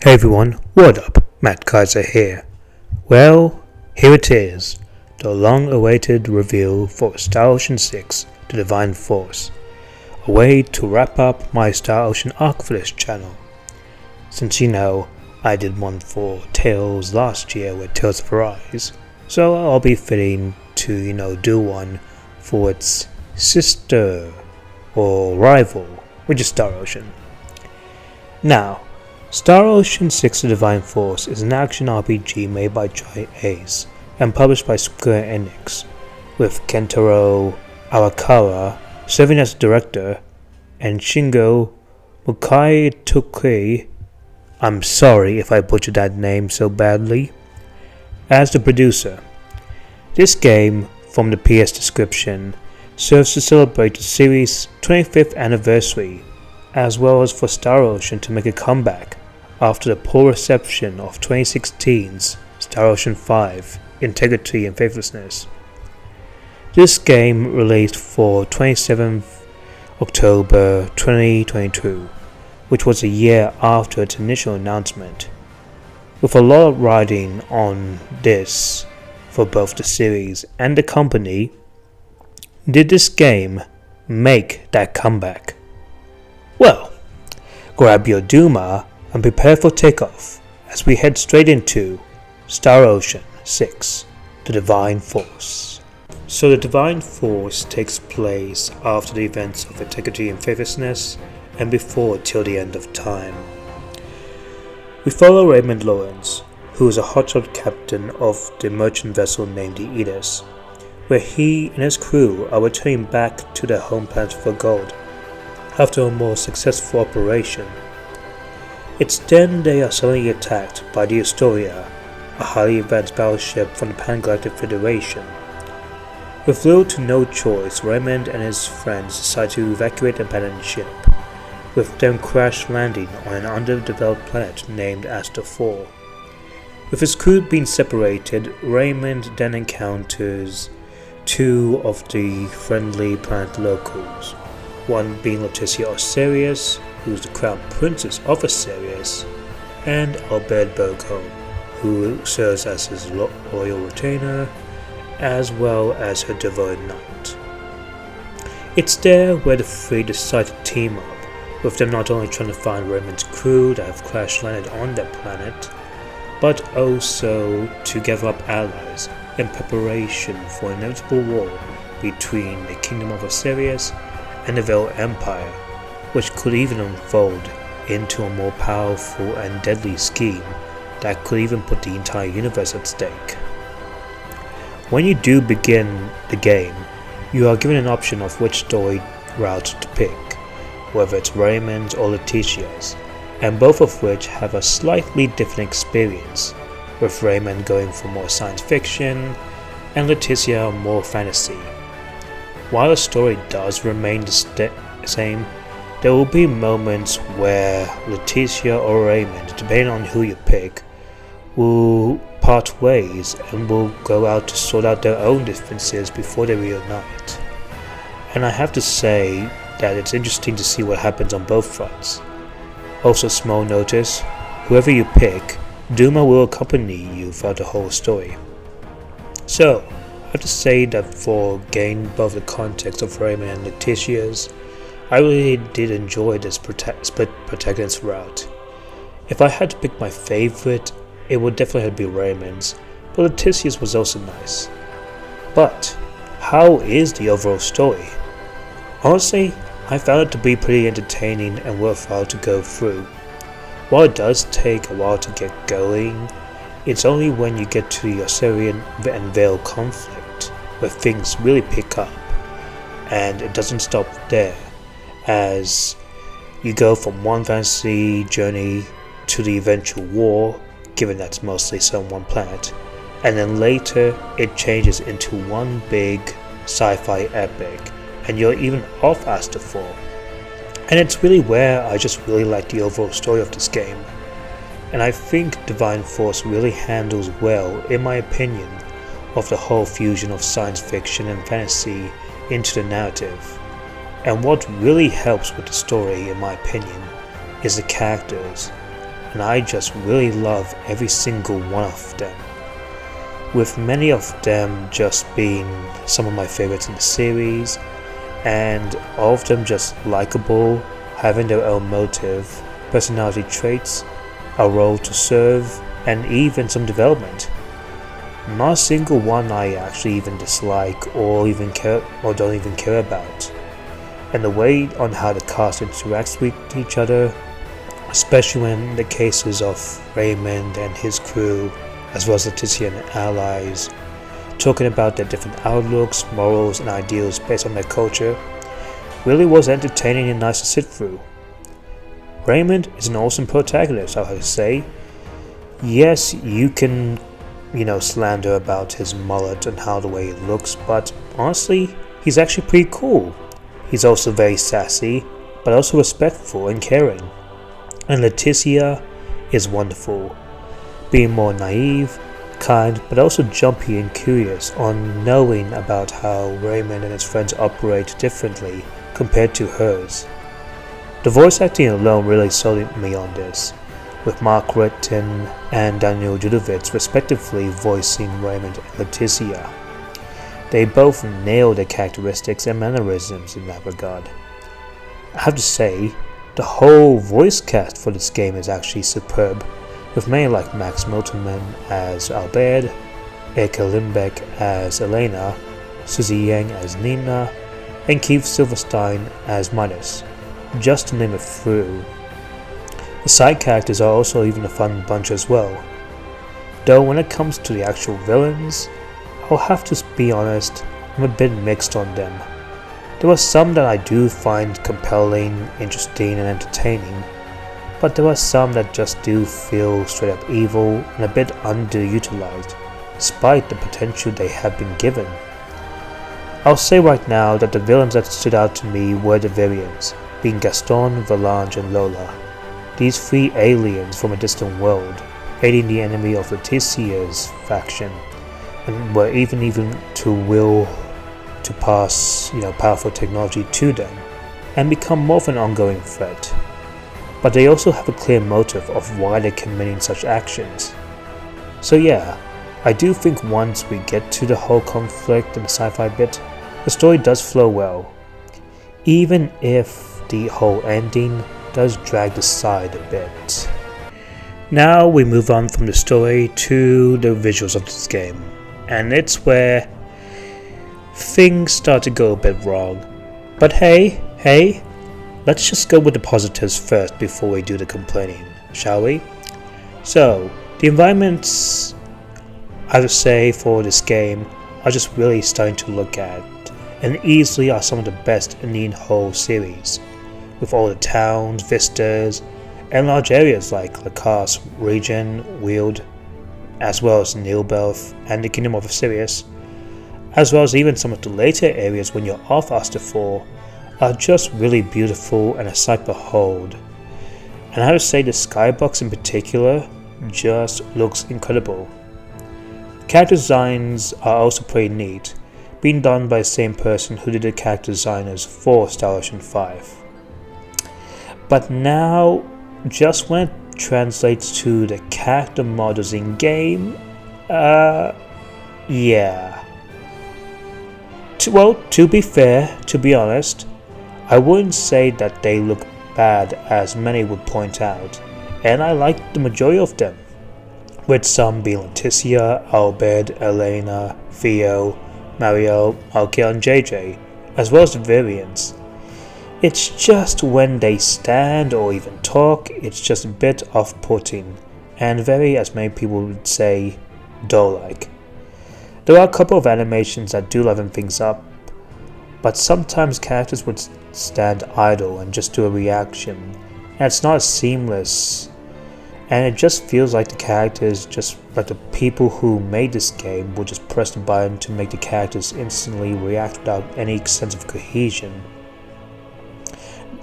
Hey everyone, what up? Matt Kaiser here. Well, here it is, the long-awaited reveal for Star Ocean 6, The Divine Force. A way to wrap up my Star Ocean arc for this channel. Since I did one for Tales last year with Tales of Arise, so I'll be fitting to, do one for its sister or rival, which is Star Ocean. Now, Star Ocean 6 The Divine Force is an action RPG made by Giant Ace and published by Square Enix, with Kentaro Awakawa serving as director and Shingo Mukaitoki, I'm sorry if I butchered that name so badly, as the producer. This game, from the PS description, serves to celebrate the series' 25th anniversary, as well as for Star Ocean to make a comeback after the poor reception of 2016's Star Ocean 5, Integrity and Faithlessness. This game released for 27th October 2022, which was a year after its initial announcement. With a lot riding on this for both the series and the company, did this game make that comeback? Well, grab your Duma and prepare for takeoff as we head straight into Star Ocean 6, The Divine Force. So the Divine Force takes place after the events of Integrity and Faithlessness and before till the end of time. We follow Raymond Lawrence, who is a hotshot captain of the merchant vessel named the Aegis, where he and his crew are returning back to their home planet for gold after a more successful operation. It's then they are suddenly attacked by the Astoria, a highly advanced battleship from the Pan-Galactic Federation. With little to no choice, Raymond and his friends decide to evacuate the abandoned ship, with them crash landing on an underdeveloped planet named Aster 4. With his crew being separated, Raymond then encounters two of the friendly planet locals, one being Leticia Osirius, who is the crown princess of Osirius, and Albert Bergholm, who serves as his loyal retainer, as well as her devoted knight. It's there where the three decide to team up, with them not only trying to find Raymond's crew that have crash landed on their planet, but also to gather up allies in preparation for an inevitable war between the Kingdom of Osirius and the Veil Empire, which could even unfold into a more powerful and deadly scheme that could even put the entire universe at stake. When you do begin the game, you are given an option of which story route to pick, whether it's Raymond's or Leticia's, and both of which have a slightly different experience, with Raymond going for more science fiction and Leticia more fantasy. While the story does remain the same, there will be moments where Leticia or Raymond, depending on who you pick, will part ways and will go out to sort out their own differences before they reunite. And I have to say that it's interesting to see what happens on both fronts. Also, small notice, whoever you pick, Duma will accompany you throughout the whole story. So, I have to say that for gaining both the context of Raymond and Leticia's, I really did enjoy this split protagonist route. If I had to pick my favorite, it would definitely have to be Raymond's, but Leticia's was also nice. But, how is the overall story? Honestly, I found it to be pretty entertaining and worthwhile to go through. While it does take a while to get going, it's only when you get to the Osirian and Veil conflict where things really pick up, and it doesn't stop there, as you go from one fantasy journey to the eventual war, given that's mostly set on one planet, and then later it changes into one big sci-fi epic, and you're even off Aster 4. And it's really where I just really like the overall story of this game. And I think Divine Force really handles well, in my opinion, of the whole fusion of science fiction and fantasy into the narrative. And what really helps with the story, in my opinion, is the characters. and I just really love every single one of them, with many of them just being some of my favorites in the series, and all of them just likable, having their own motive, personality traits, a role to serve, and even some development. Not a single one I actually even dislike or even care or don't even care about. And the way on how the cast interacts with each other, especially when the cases of Raymond and his crew, as well as Leticia and allies, talking about their different outlooks, morals, and ideals based on their culture, really was entertaining and nice to sit through. Raymond is an awesome protagonist, I would say. Yes, you can, slander about his mullet and how the way he looks, but honestly, he's actually pretty cool. He's also very sassy, but also respectful and caring. And Leticia is wonderful, being more naive, kind, but also jumpy and curious on knowing about how Raymond and his friends operate differently compared to hers. The voice acting alone really sold me on this, with Mark Retton and Daniel Judovitz respectively voicing Raymond and Leticia. They both nailed their characteristics and mannerisms in that regard. I have to say, the whole voice cast for this game is actually superb, with many like Max Milterman as Albert, Erika Limbeck as Elena, Susie Yang as Nina, and Keith Silverstein as Midas, just to name a few. The side characters are also even a fun bunch as well, though when it comes to the actual villains, I'll have to be honest, I'm a bit mixed on them. There are some that I do find compelling, interesting, and entertaining, but there are some that just do feel straight up evil and a bit underutilized, despite the potential they have been given. I'll say right now that the villains that stood out to me were the variants, being Gaston, Valange, and Lola. These three aliens from a distant world, aiding the enemy of Leticia's faction, and were even to will to pass, powerful technology to them, and become more of an ongoing threat. But they also have a clear motive of why they're committing such actions. So yeah, I do think once we get to the whole conflict and the sci-fi bit, the story does flow well, even if the whole ending does drag the side a bit. Now we move on from the story to the visuals of this game, and it's where things start to go a bit wrong. But hey, let's just go with the positives first before we do the complaining, shall we? So, the environments, I would say, for this game are just really starting to look at, and easily are some of the best in the whole series, with all the towns, vistas, and large areas like Lacasse region, Weald, as well as Nilbelth and the Kingdom of Sirius, as well as even some of the later areas when you're off Astapor, are just really beautiful and a sight to behold. And I would say the skybox in particular just looks incredible. Character designs are also pretty neat, being done by the same person who did the character designers for Star Ocean 5. But now, just when it translates to the character models in game, yeah. To be fair, to be honest, I wouldn't say that they look bad as many would point out, and I like the majority of them, with some being Leticia, Albert, Elena, Theo, Mario, Alkia, and JJ, as well as the variants. It's just when they stand or even talk, it's just a bit off-putting, and very, as many people would say, dull-like. There are a couple of animations that do liven things up, but sometimes characters would stand idle and just do a reaction, and it's not as seamless, and it just feels like the characters, just like the people who made this game, would just press the button to make the characters instantly react without any sense of cohesion.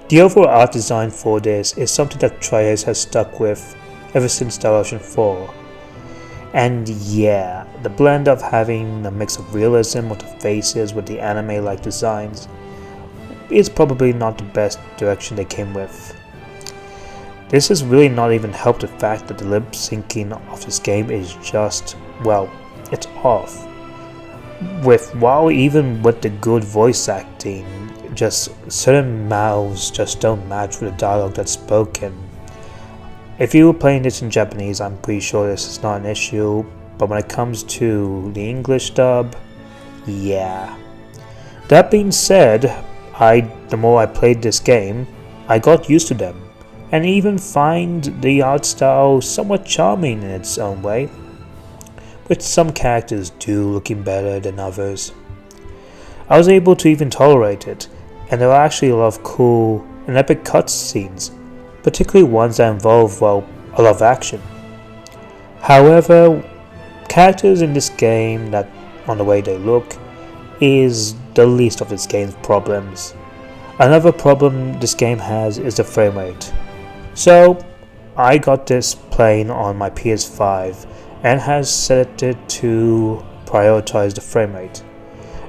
The overall art design for this is something that Tri-Ace has stuck with ever since Star Ocean 4. And yeah, the blend of having a mix of realism with the faces with the anime-like designs is probably not the best direction they came with. This has really not even helped the fact that the lip syncing of this game is just, well, it's off. While even with the good voice acting, just certain mouths just don't match with the dialogue that's spoken. If you were playing this in Japanese, I'm pretty sure this is not an issue, but when it comes to the English dub, yeah. That being said, the more I played this game, I got used to them, and even find the art style somewhat charming in its own way, with some characters looking better than others. I was able to even tolerate it, and there are actually a lot of cool and epic cutscenes, particularly ones that involve, well, a lot of action. However, characters in this game, that on the way they look, is the least of this game's problems. Another problem this game has is the frame rate. So, I got this playing on my PS5 and has set it to prioritize the frame rate.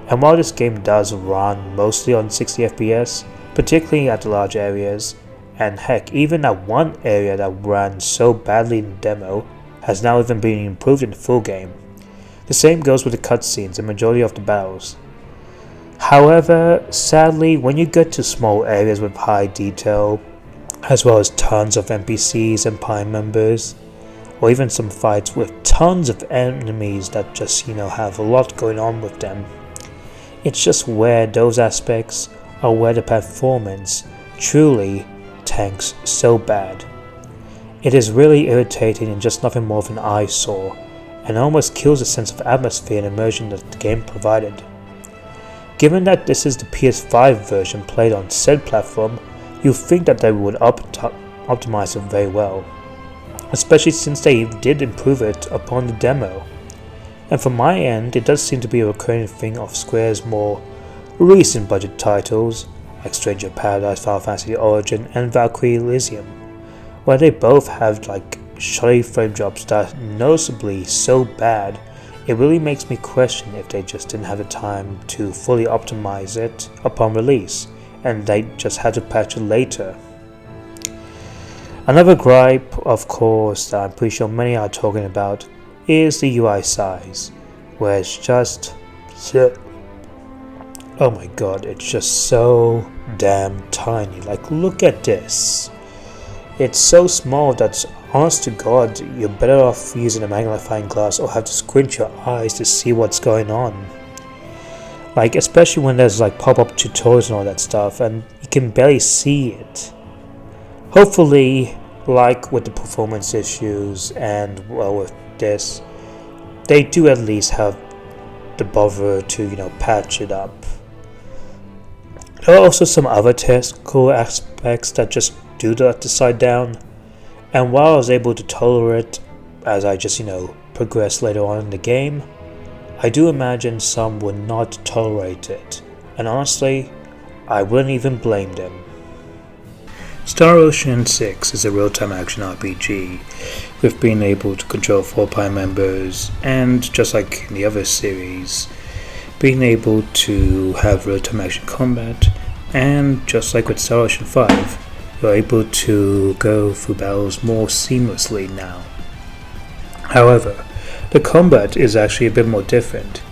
And while this game does run mostly on 60 FPS, particularly at the large areas, and heck, even that one area that ran so badly in the demo has now even been improved in the full game. The same goes with the cutscenes and majority of the battles. However, sadly, when you get to small areas with high detail, as well as tons of NPCs and party members, or even some fights with tons of enemies that just, have a lot going on with them, it's just where those aspects are where the performance truly tanks so bad. It is really irritating and just nothing more of an eyesore, and almost kills the sense of atmosphere and immersion that the game provided. Given that this is the PS5 version played on said platform, you'd think that they would optimize it very well, especially since they did improve it upon the demo. And from my end, it does seem to be a recurring thing of Square's more recent budget titles, like Stranger of Paradise, Final Fantasy Origin, and Valkyrie Elysium, where they both have shoddy frame drops that are noticeably so bad, it really makes me question if they just didn't have the time to fully optimize it upon release, and they just had to patch it later. Another gripe, of course, that I'm pretty sure many are talking about, is the UI size, where it's just, oh my god, it's just so damn tiny. Look at this. It's so small that, honest to god, you're better off using a magnifying glass or have to squint your eyes to see what's going on. Especially when there's pop-up tutorials and all that stuff, and you can barely see it. Hopefully, with the performance issues and, well, with this, they do at least have the bother to, patch it up. There are also some other technical aspects that just do let the side down, and while I was able to tolerate it as I just, progressed later on in the game, I do imagine some would not tolerate it, and honestly, I wouldn't even blame them. Star Ocean 6 is a real-time action RPG with being able to control 4 party members, and just like in the other series, being able to have real-time action combat, and just like with Star Ocean 5, you're able to go through battles more seamlessly now. However, the combat is actually a bit more different.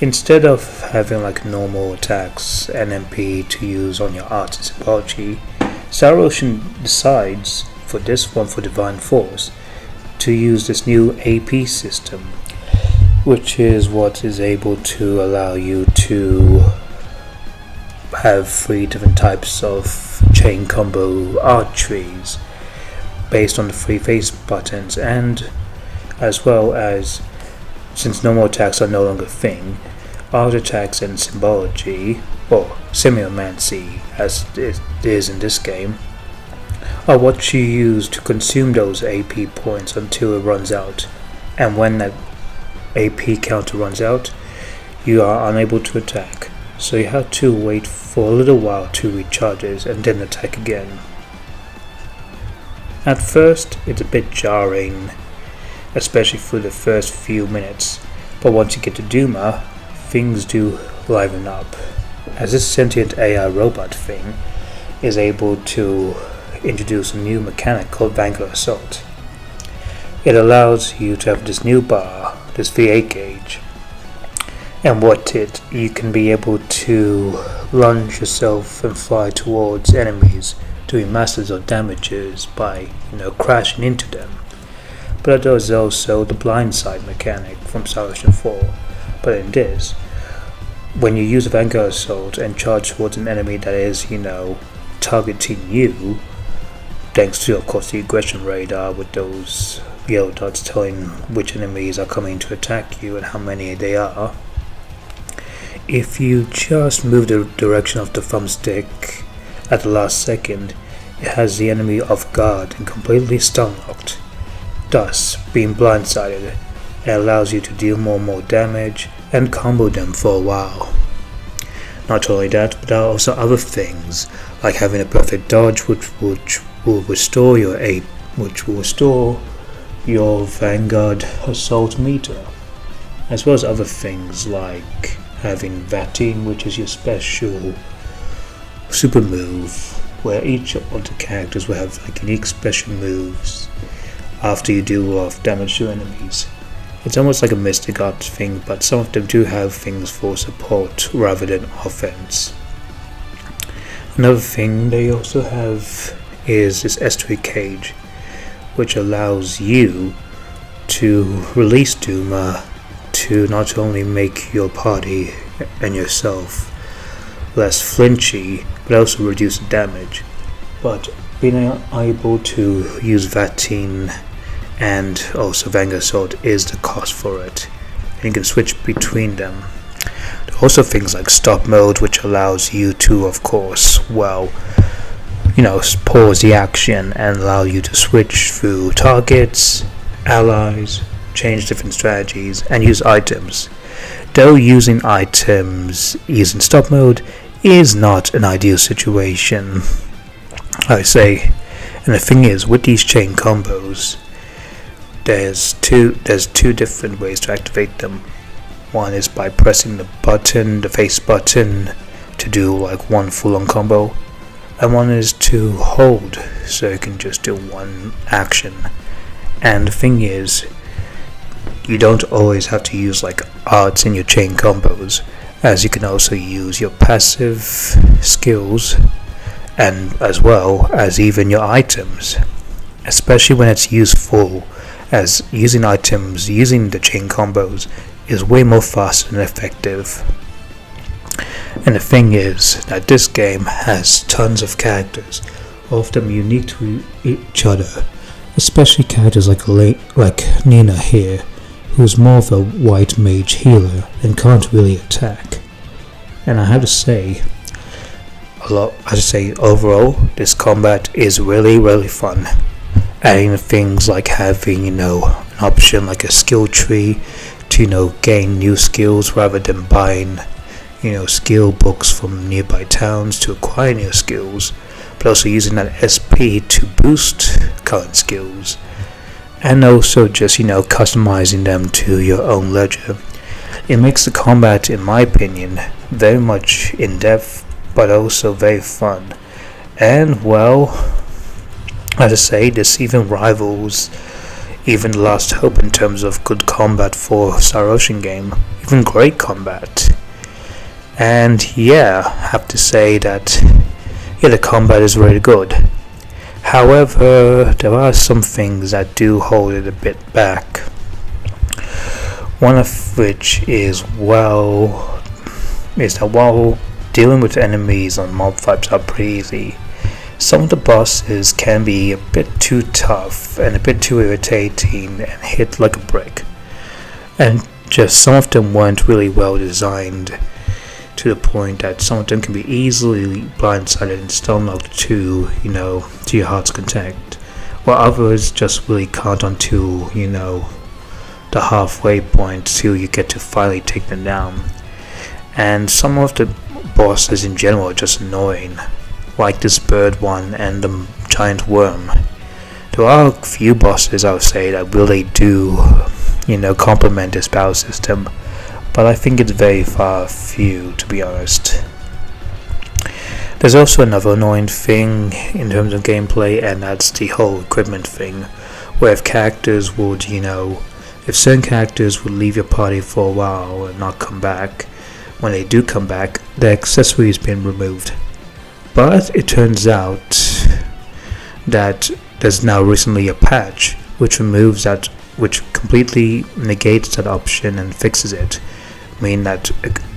Instead of having normal attacks and MP to use on your art and symbology, Star Ocean decides, for this one for Divine Force, to use this new AP system, which is what is able to allow you to have 3 different types of chain combo art trees based on the 3 face buttons, and as well as, since normal attacks are no longer a thing, art attacks and symbology, or semiomancy as it is in this game, are what you use to consume those AP points until it runs out, and when that AP counter runs out, you are unable to attack, so you have to wait for a little while to recharges and then attack again. At first, it's a bit jarring, especially for the first few minutes, but once you get to Duma, things do liven up, as this sentient AI robot thing is able to introduced a new mechanic called Vanguard Assault. It allows you to have this new bar, this V8 gauge, and you can be able to lunge yourself and fly towards enemies, doing masses of damages by, crashing into them. But there's also the blindside mechanic from Star Ocean 4. But in this, when you use a Vanguard Assault and charge towards an enemy that is, targeting you, thanks to, of course, the aggression radar with those yellow dots telling which enemies are coming to attack you and how many they are, if you just move the direction of the thumbstick at the last second, it has the enemy off guard and completely stun-locked, thus being blindsided. It allows you to deal more and more damage and combo them for a while. Not only that, but there are also other things, like having a perfect dodge which will restore your Vanguard Assault meter, as well as other things like having Vatting, which is your special super move, where each of the characters will have unique special moves after you do a lot of damage to enemies. It's almost like a Mystic Art thing, but some of them do have things for support rather than offense. Another thing they also have is this S3 cage, which allows you to release Duma to not only make your party and yourself less flinchy, but also reduce the damage. But being able to use Vatine and also Vanguard Assault is the cost for it, and you can switch between them. There are also things like stop mode, which allows you to, of course, pause the action and allow you to switch through targets, allies, change different strategies, and use items. Though using items using stop mode is not an ideal situation, I say. And the thing is, with these chain combos, there's two different ways to activate them. One is by pressing the face button, to do one full-on combo, and one is to hold, so you can just do one action. And the thing is, you don't always have to use arts in your chain combos, as you can also use your passive skills, and as well as even your items, especially when it's useful, as using items using the chain combos is way more faster and effective. And the thing is that this game has tons of characters, all of them unique to each other, especially characters like Nina here, who's more of a white mage healer and can't really attack. And I have to say, overall, this combat is really, really fun. Adding things like having, an option like a skill tree to, gain new skills rather than buying, skill books from nearby towns to acquire new skills, but also using that SP to boost current skills, and also just, customizing them to your own leisure. It makes the combat, in my opinion, very much in-depth, but also very fun. And, as I say, this even rivals even The Last Hope in terms of good combat for a Star Ocean game, even great combat. And I have to say that the combat is really good. However, there are some things that do hold it a bit back. One of which is that while dealing with enemies on mob fights are pretty easy, some of the bosses can be a bit too tough and a bit too irritating and hit like a brick. And just some of them weren't really well designed, to the point that some of them can be easily blindsided and stun-locked to your heart's content, while others just really can't until, the halfway point till you get to finally take them down. And some of the bosses in general are just annoying, like this bird one and the giant worm. There are a few bosses, I would say, that really do, complement this battle system, but I think it's very far few, to be honest. There's also another annoying thing in terms of gameplay, and that's the whole equipment thing, where if certain characters would leave your party for a while and not come back, when they do come back, their accessories been removed. But it turns out that there's now recently a patch which removes that, which completely negates that option and fixes it, meaning that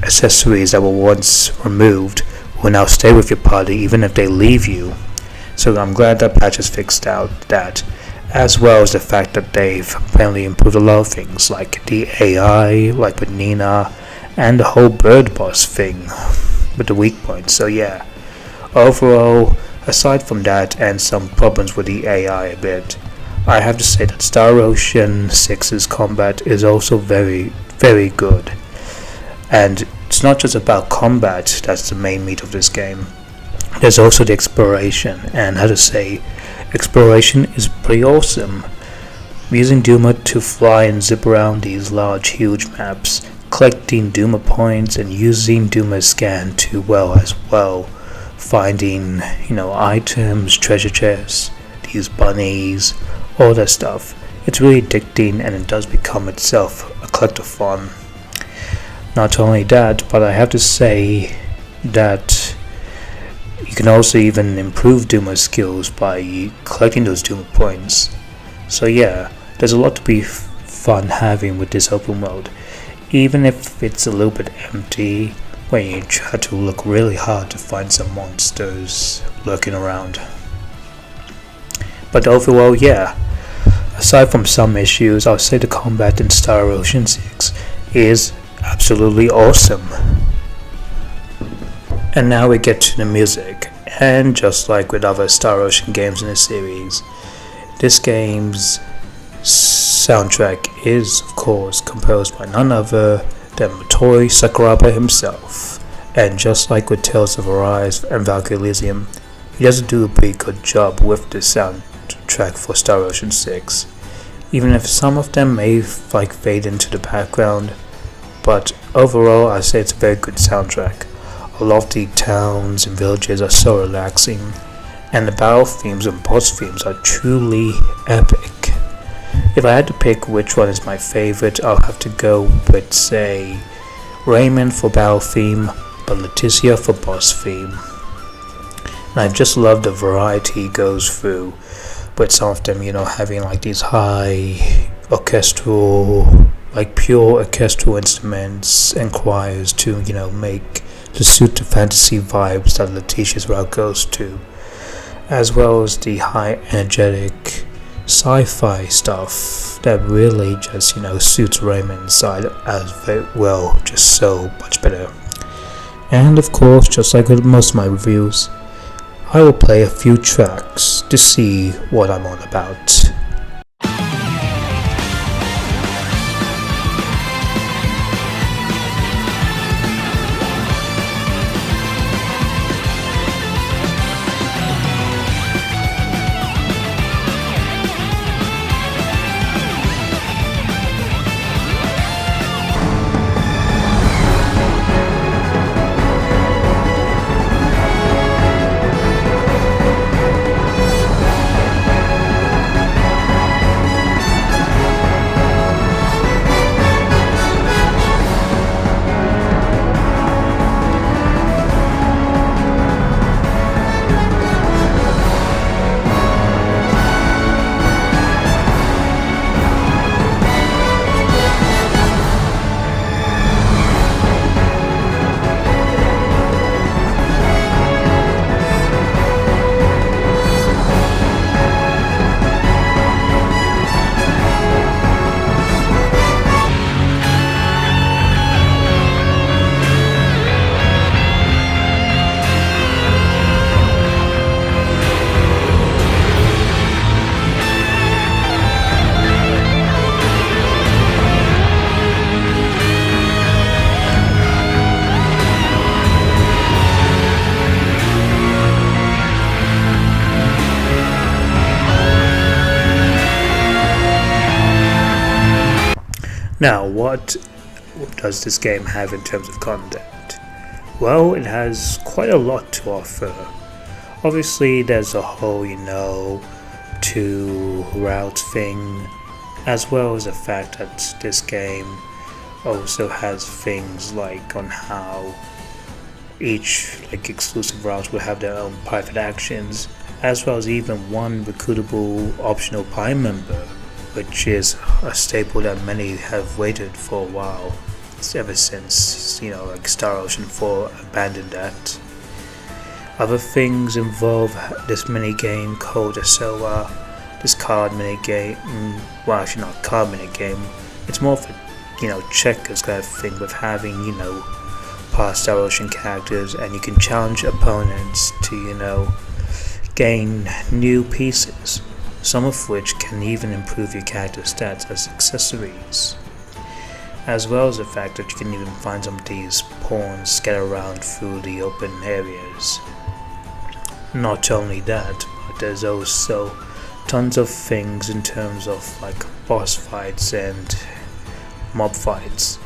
accessories that were once removed will now stay with your party even if they leave you. So I'm glad that patch has fixed out that, as well as the fact that they've apparently improved a lot of things like the AI, like with Nina, and the whole bird boss thing with the weak points. So yeah, overall, aside from that and some problems with the AI a bit, I have to say that Star Ocean 6's combat is also very, very good. And it's not just about combat that's the main meat of this game. There's also the exploration, and how to say, exploration is pretty awesome. Using Duma to fly and zip around these large, huge maps, collecting Duma points and using Duma's scan to finding, items, treasure chests, these bunnies, all that stuff. It's really addicting, and it does become itself a collectathon. Not only that, but I have to say that you can also even improve Duma's skills by collecting those Duma points. So yeah, there's a lot to be fun having with this open world, even if it's a little bit empty when you try to look really hard to find some monsters lurking around. But overall, yeah, aside from some issues, I'll say the combat in Star Ocean 6 is absolutely awesome. And now we get to the music, and just like with other Star Ocean games in the series, this game's soundtrack is, of course, composed by none other than Motoi Sakuraba himself. And just like with Tales of Arise and Valkyrie Elysium, he does do a pretty good job with the soundtrack for Star Ocean 6, even if some of them may fade into the background. But overall, I say it's a very good soundtrack. A lot of the towns and villages are so relaxing, and the battle themes and boss themes are truly epic. If I had to pick which one is my favorite, I'll have to go with, say, Raymond for battle theme, but Leticia for boss theme. And I just love the variety he goes through, with some of them, having like these high orchestral, like pure orchestral instruments and choirs to, to suit the fantasy vibes that Letitia's route goes to, as well as the high energetic sci-fi stuff that really just, suits Raymond's side as very well, just so much better. And of course, just like with most of my reviews, I will play a few tracks to see what I'm on about. Now, what does this game have in terms of content? Well, it has quite a lot to offer. Obviously, there's a whole, two route thing, as well as the fact that this game also has things like on how each exclusive route will have their own private actions, as well as even one recruitable optional Prime member, which is a staple that many have waited for a while, ever since Star Ocean 4 abandoned that. Other things involve this mini game called Asoa, this card mini game. Well, actually not card mini game. It's more of a checkers kind of thing, with having past Star Ocean characters, and you can challenge opponents to gain new pieces, some of which can even improve your character stats as accessories, as well as the fact that you can even find some of these pawns scattered around through the open areas. Not only that, but there's also tons of things in terms of boss fights and mob fights.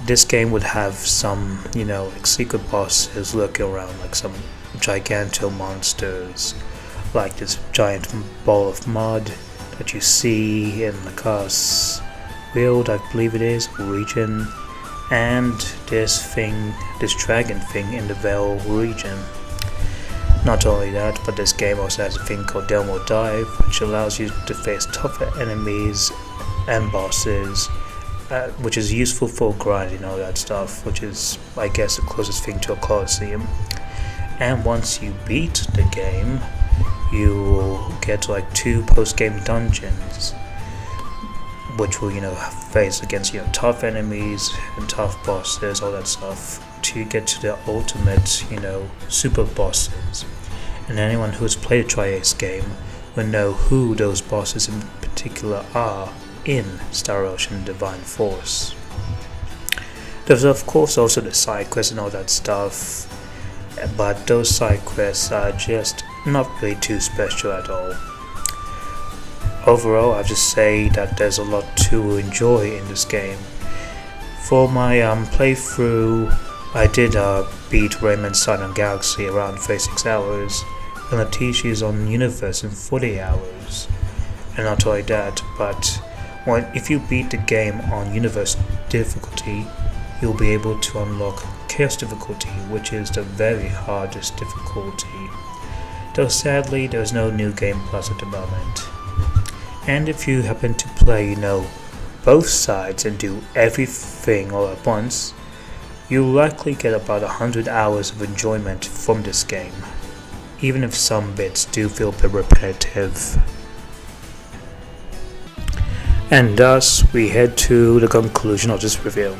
This game would have some secret bosses lurking around, some giganto monsters, like this giant ball of mud that you see in the Chaos World, I believe it is, region, and this dragon thing in the Veil region. Not only that, but this game also has a thing called Delmo Dive, which allows you to face tougher enemies and bosses, which is useful for grinding all that stuff, which is, I guess, the closest thing to a Colosseum. And once you beat the game, you will get 2 post-game dungeons, which will face against tough enemies and tough bosses, all that stuff, to get to the ultimate super bosses. And anyone who has played a Tri-Ace game will know who those bosses in particular are in Star Ocean Divine Force. There's of course also the side quests and all that stuff, but those side quests are just not really too special at all. Overall, I'll just say that there's a lot to enjoy in this game. For my playthrough, I did beat Rayman's Silent Galaxy around 36 hours, and Letitia's on Universe in 40 hours. And not only that, but if you beat the game on Universe difficulty, you'll be able to unlock Chaos difficulty, which is the very hardest difficulty. Though sadly, there's no new game plus at the moment. And if you happen to play, both sides and do everything all at once, you'll likely get about 100 hours of enjoyment from this game, even if some bits do feel a bit repetitive. And thus, we head to the conclusion of this review.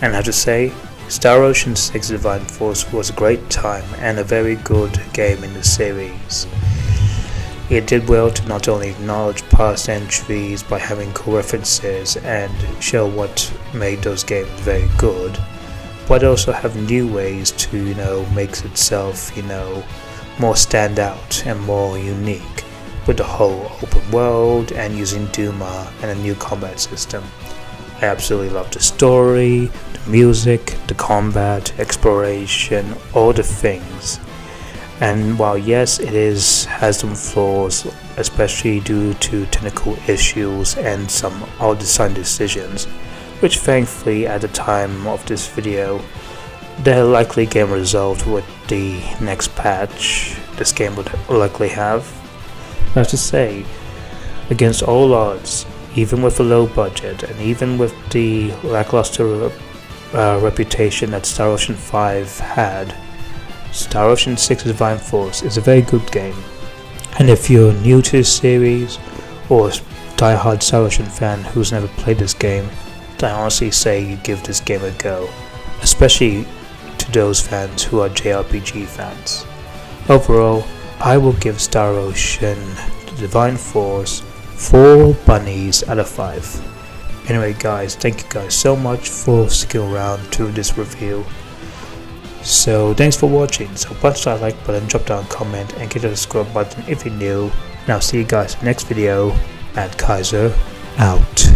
And I have to say, Star Ocean 6 Divine Force was a great time and a very good game in the series. It did well to not only acknowledge past entries by having cool references and show what made those games very good, but also have new ways to, make itself, more stand out and more unique, with the whole open world and using Duma and a new combat system. I absolutely love the story, the music, the combat, exploration, all the things. And while yes, it has some flaws, especially due to technical issues and some odd design decisions, which thankfully at the time of this video, they'll likely get resolved with the next patch this game would likely have. I have to say, against all odds, even with a low budget and even with the lackluster reputation that Star Ocean 5 had, Star Ocean 6 Divine Force is a very good game. And if you're new to this series, or a die-hard Star Ocean fan who's never played this game, I honestly say you give this game a go, especially to those fans who are JRPG fans. Overall, I will give Star Ocean Divine Force 4 bunnies out of 5. Anyway guys, thank you guys so much for sticking around to this review. So thanks for watching, so punch that like button, drop down a comment and hit the subscribe button if you're new. And I'll see you guys in the next video, and Kaiser out.